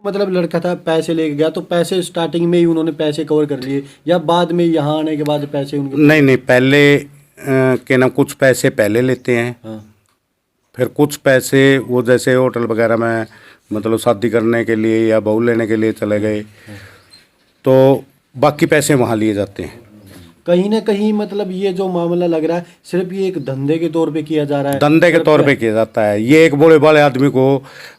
मतलब लड़का था पैसे लेके गया, तो पैसे स्टार्टिंग में ही उन्होंने पैसे कवर कर लिए या बाद में यहाँ आने के बाद पैसे उनके? नहीं नहीं, पहले के ना कुछ पैसे पहले लेते हैं, हाँ फिर कुछ पैसे वो जैसे होटल वगैरह में मतलब शादी करने के लिए या बहू लेने के लिए चले गए, तो बाकी पैसे वहाँ लिए जाते हैं। कहीं ना कहीं मतलब ये जो मामला लग रहा है सिर्फ ये एक धंधे के तौर पे किया जा रहा है, धंधे के तौर पे किया जाता है। ये एक भोले भाले आदमी को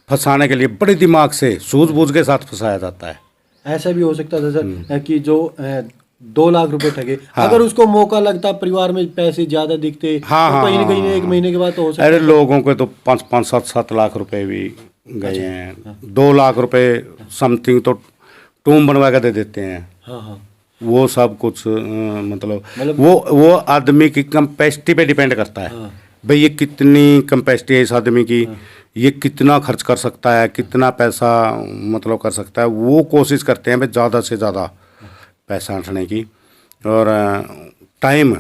फंसाने के लिए बड़े दिमाग से सूझबूझ के साथ फंसाया जाता है। ऐसा भी हो सकता था सर कि जो 2 लाख रुपए ठगे, अगर उसको मौका लगता परिवार में पैसे ज्यादा दिखते तो कहीं ना कहीं 1 महीने के बाद तो हो सकता। अरे लोगों के तो 5-5, 7-7 लाख रुपए भी गए हैं। 2 लाख रुपए समथिंग तो टूम बनवा के दे देते हैं। हाँ हाँ, वो सब कुछ मतलब वो आदमी की कैपेसिटी पे डिपेंड करता है। भाई ये कितनी कैपेसिटी है इस आदमी की, ये कितना खर्च कर सकता है, कितना पैसा मतलब कर सकता है। वो कोशिश करते हैं भाई ज़्यादा से ज़्यादा पैसा ऐंठने की, और टाइम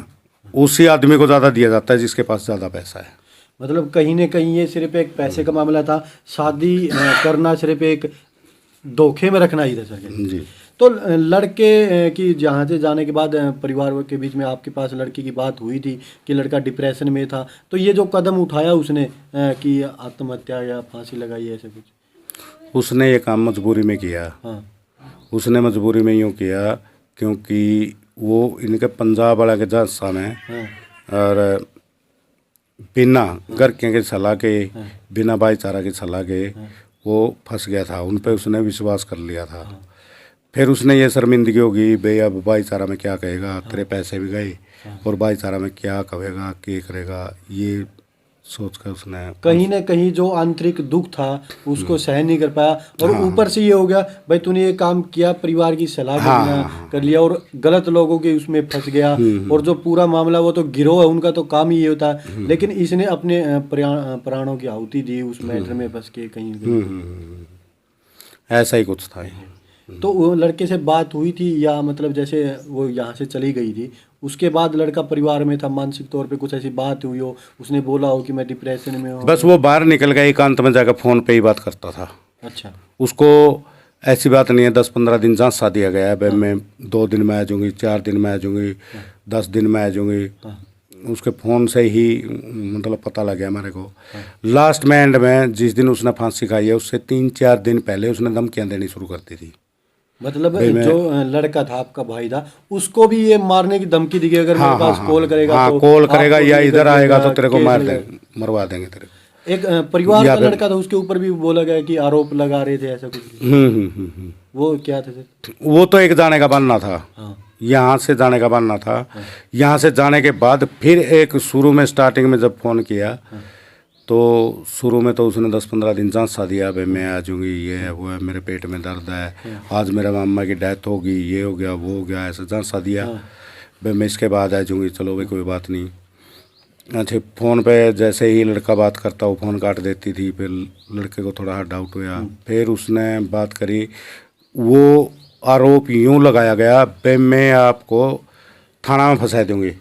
उसी आदमी को ज़्यादा दिया जाता है जिसके पास ज़्यादा पैसा है। मतलब कहीं ना कहीं ये सिर्फ एक पैसे का मामला था, शादी करना सिर्फ एक धोखे में रखना ही था सर जी। तो लड़के की जहाँ से जाने के बाद परिवार के बीच में आपके पास लड़के की बात हुई थी कि लड़का डिप्रेशन में था, तो ये जो कदम उठाया उसने कि आत्महत्या या फांसी लगाई ऐसे कुछ? उसने ये काम मजबूरी में किया। हाँ, उसने मजबूरी में यूँ किया क्योंकि वो इनके पंजाब वाला के जलसा में हाँ, और बिना घर के सलाह के, बिना भाईचारा के सलाह के वो फंस गया था। उन पे उसने विश्वास कर लिया था। फिर उसने ये शर्मिंदगी होगी भाई अब भाईचारा में क्या कहेगा, तेरे पैसे भी गए और भाईचारा में क्या कहेगा, क्या करेगा, ये सोच कर उसने कहीं ना कहीं जो आंतरिक दुख था उसको सहन नहीं कर पाया, और ऊपर से ये हो गया भाई तूने ये काम किया, परिवार की सलाह के बिना कर लिया और गलत लोगों के उसमें फंस गया। और जो पूरा मामला वो तो गिरोह है, उनका तो काम ही ये होता है, लेकिन इसने अपने प्राणों की आहुति दी उस मैटर में फंस के कहीं ना कहीं। ऐसा ही कुछ था। तो वो लड़के से बात हुई थी या मतलब जैसे वो यहाँ से चली गई थी उसके बाद लड़का परिवार में था, मानसिक तौर पे कुछ ऐसी बात हुई हो, उसने बोला हो कि मैं डिप्रेशन में हूँ? बस वो बाहर निकल गया, एकांत में जाकर फ़ोन पे ही बात करता था। अच्छा, उसको ऐसी बात नहीं है 10-15 दिन झांसा दिया गया है भाई मैं 2 दिन में आ जाऊँगी, 4 दिन में आ जाऊँगी, 10 दिन में आ जाऊँगी। उसके फ़ोन से ही मतलब पता लग गया मेरे को। लास्ट में एंड में जिस दिन उसने फांसी खाई है उससे 3-4 दिन पहले उसने धमकियाँ देनी शुरू कर दी थी। मतलब जो लड़का था आपका भाई था उसको भी ये मारने की धमकी दी गई, अगर मेरे पास कॉल करेगा तो कॉल करेगा या इधर आएगा तो तेरे को मार देंगे, मरवा देंगे तेरे को। एक परिवार का लड़का था उसके ऊपर भी बोला गया कि आरोप लगा रहे थे ऐसा कुछ। वो क्या था सर? वो तो एक जाने का बनना था। हाँ, यहाँ से जाने का बनना था। यहाँ से जाने के बाद फिर एक शुरू में स्टार्टिंग में जब फ़ोन किया तो शुरू में तो उसने 10-15 दिन झांसा दिया भाई मैं आ जाऊँगी, ये है वो है, मेरे पेट में दर्द है, आज मेरा मामा की डेथ होगी, ये हो गया वो हो गया, ऐसा झांसा दिया भाई मैं इसके बाद आ जाऊँगी, चलो भाई कोई बात नहीं। अच्छा, फ़ोन पे जैसे ही लड़का बात करता वो फ़ोन काट देती थी। फिर लड़के को थोड़ा डाउट हुआ, फिर उसने बात करी। वो आरोप यूँ लगाया गया भाई मैं आपको थाना में फंसा दूँगी,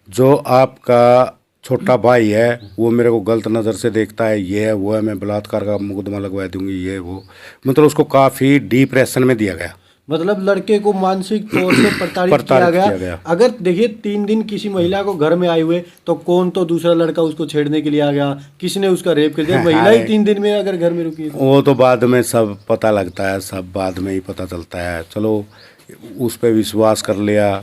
जो आपका छोटा भाई है वो मेरे को गलत नज़र से देखता है, ये है वो है, मैं बलात्कार का मुकदमा लगवा दूंगी, ये वो। मतलब उसको काफ़ी डिप्रेशन में दिया गया। मतलब लड़के को मानसिक तौर से प्रताड़ित किया गया। अगर देखिए 3 दिन किसी महिला को घर में आए हुए तो कौन तो दूसरा लड़का उसको छेड़ने के लिए आ गया, किसने उसका रेप कर दिया, महिला ही 3 दिन में अगर घर में रुकी वो तो बाद में सब पता लगता है, सब बाद में ही पता चलता है। चलो उस पर विश्वास कर लिया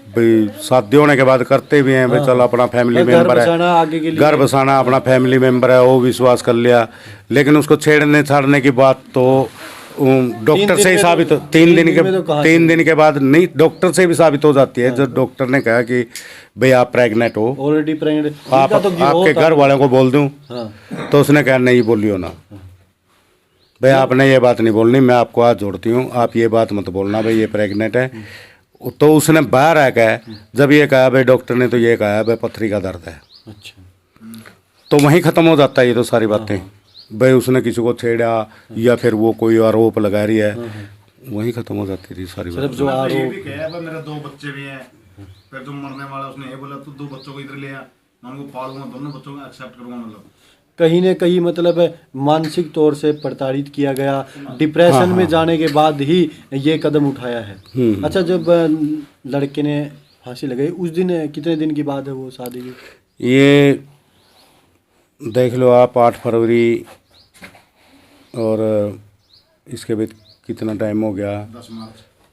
भाई, शादी होने के बाद करते भी हैं भाई चलो अपना फैमिली मेम्बर है, घर बसाना अपना फैमिली मेम्बर है, वो विश्वास कर लिया। लेकिन उसको छेड़ने छाड़ने की बात तो डॉक्टर से ही साबित 3 दिन के बाद नहीं, डॉक्टर से भी साबित हो जाती है। जब डॉक्टर ने कहा कि भाई आप प्रेग्नेंट हो, ऑलरेडी प्रेग्नेंट, आप आपके घर वालों को बोल दूं, तो उसने कहा नहीं बोलियो ना भाई, आपने ये बात नहीं बोलनी, मैं आपको हाथ जोड़ती हूँ, आप ये बात मत बोलना भाई ये प्रेग्नेंट है। तो उसने बाहर आकर जब ये कहा भाई डॉक्टर ने तो ये कहा भाई पथरी का दर्द है, अच्छा, तो वहीं ख़त्म हो जाता है ये तो सारी बातें। भाई उसने किसी को छेड़ा या फिर वो कोई आरोप लगा रही है, वहीं ख़त्म हो जाती थी सारी बात। जो आरोप भी कहा है मेरा 2 बच्चे भी हैं, फिर तुम मरने वाला उसने ये बोला तू 2 बच्चों को इधर ले आ, मैं उनको पालूंगा, दोनों बच्चों को एक्सेप्ट करूंगा। मतलब कहीं न कहीं मतलब मानसिक तौर से प्रताड़ित किया गया, डिप्रेशन में जाने के बाद ही ये कदम उठाया है। अच्छा, जब लड़के ने फांसी लगाई उस दिन कितने दिन की बात है वो शादी की? ये देख लो आप 8 फरवरी और इसके बीच कितना टाइम हो गया?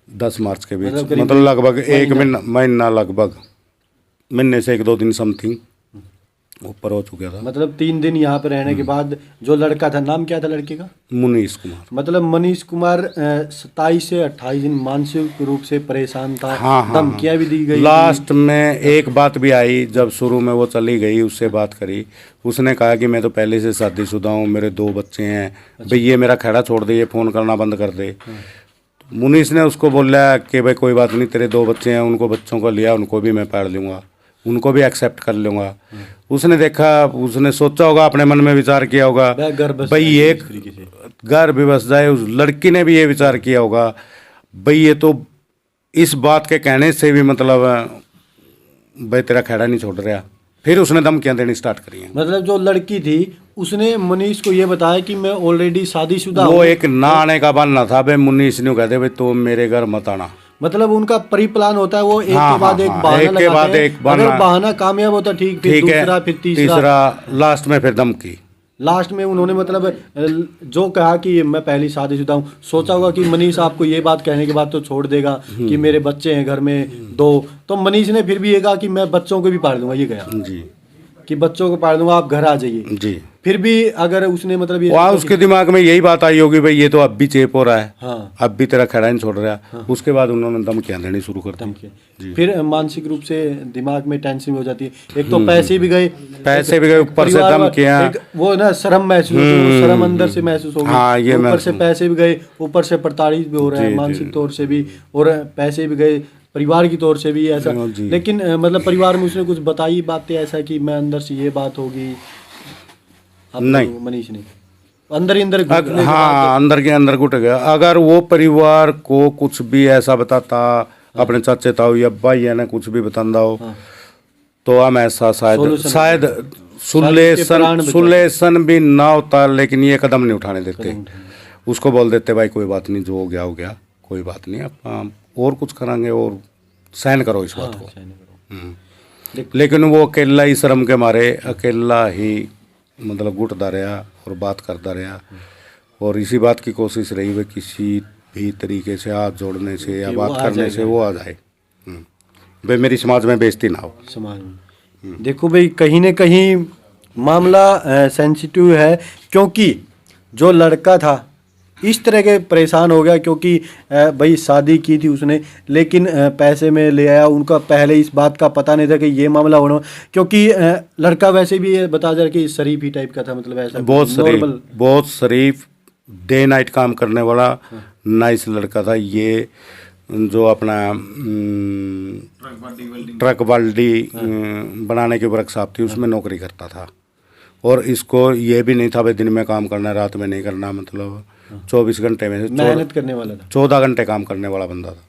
10 मार्च के बीच, मतलब लगभग एक महीना लगभग महीने से 1-2 दिन समथिंग ऊपर हो चुका था। मतलब 3 दिन यहाँ पे रहने के बाद जो लड़का था, नाम क्या था लड़के का? मुनीष कुमार। मतलब मनीष कुमार 27 से 28 दिन मानसिक रूप से परेशान था। हाँ, धमकियां भी दी गई। लास्ट में एक बात भी आई, जब शुरू में वो चली गई उससे बात करी, उसने कहा कि मैं तो पहले से शादीशुदा हूँ, मेरे 2 बच्चे हैं, भाई ये मेरा खैड़ा छोड़ दे, ये फ़ोन करना बंद कर दे। मुनीष ने उसको बोला कि भाई कोई बात नहीं, तेरे 2 बच्चे हैं, उनको बच्चों को लिया, उनको भी मैं पाल लूँगा, उनको भी एक्सेप्ट कर लूँगा। उसने देखा, उसने सोचा होगा, अपने मन में विचार किया होगा भाई ये घर भी बस जाए। उस लड़की ने भी ये विचार किया होगा भाई ये तो इस बात के कहने से भी मतलब भाई तेरा खैड़ा नहीं छोड़ रहा। फिर उसने धमकियां देनी स्टार्ट करी हैं। मतलब जो लड़की थी उसने मनीष को ये बताया कि मैं ऑलरेडी शादीशुदा वो हूँ। एक ना आने का बहाना था भाई। मुनीष ने कहते भाई तो मेरे घर मत आना। मतलब उनका प्री प्लान होता है, वो एक हाँ, के बाद एक बहाना एक के बाद एक बहाना। अगर बहाना कामयाब होता ठीक, फिर दूसरा, फिर तीसरा, लास्ट में फिर धमकी। लास्ट में उन्होंने मतलब जो कहा कि मैं पहली शादीशुदा हूँ, सोचा होगा कि मनीष आपको ये बात कहने के बाद तो छोड़ देगा कि मेरे बच्चे हैं घर में 2, तो मनीष ने फिर भी ये कहा कि मैं बच्चों को भी पाल दूंगा, ये कहा जी कि बच्चों को पाल दूंगा, आप घर आ जाइए जी। फिर भी अगर उसने मतलब ये उसके दिमाग में यही बात आई होगी भाई ये तो अब भी चेप हो रहा है, हाँ, अब भी तेरा खड़ा नहीं छोड़ रहा। हाँ। उसके बाद उन्होंने धमकियां देनी शुरू कर दी। फिर मानसिक रूप से दिमाग में टेंशन हो जाती है। एक तो पैसे भी गए, ऊपर से धमकियां, वो ना शर्म महसूस होती है, शर्म अंदर से महसूस होगी। हाँ, ये ऊपर से पैसे भी गए, ऊपर से प्रताड़ित भी हो रहा है मानसिक तौर से भी, और पैसे भी गए परिवार की तौर से भी ऐसा। लेकिन मतलब परिवार में उसने कुछ बताई बातें ऐसा कि मैं अंदर से ये बात होगी? नहीं, मनीष ने अंदर ही अंदर हाँ अंदर के अंदर घुट गया। अगर वो परिवार को कुछ भी ऐसा बताता, अपने चाचे ताऊ या भाई ने कुछ भी बतांदा हो, तो हम ऐसा शायद सुलेशन भी ना होता। लेकिन ये कदम नहीं उठाने देते, उसको बोल देते भाई कोई बात नहीं, जो हो गया, कोई बात नहीं, आप और कुछ करांगे और सहन करो इस बात को। लेकिन वो अकेला ही शर्म के मारे अकेला ही मतलब घुटता रहा और बात करता रहा, और इसी बात की कोशिश रही भाई किसी भी तरीके से हाथ जोड़ने से या बात करने से वो आ जाए, भाई मेरी समाज में बेइज्जती ना हो। समाज में देखो भाई कहीं न कहीं मामला सेंसिटिव है, क्योंकि जो लड़का था इस तरह के परेशान हो गया, क्योंकि भाई शादी की थी उसने, लेकिन पैसे में ले आया। उनका पहले इस बात का पता नहीं था कि ये मामला होना, क्योंकि लड़का वैसे भी ये बता जा कि शरीफ ही टाइप का था, मतलब ऐसा बहुत शरीफ, डे नाइट काम करने वाला नाइस लड़का था। ये जो अपना ट्रक बाल्टी बनाने की वर्कशॉप थी उसमें नौकरी करता था, और इसको ये भी नहीं था भाई दिन में काम करना है रात में नहीं करना, मतलब 24 घंटे में से मेहनत करने वाला था, 14 घंटे काम करने वाला बंदा था।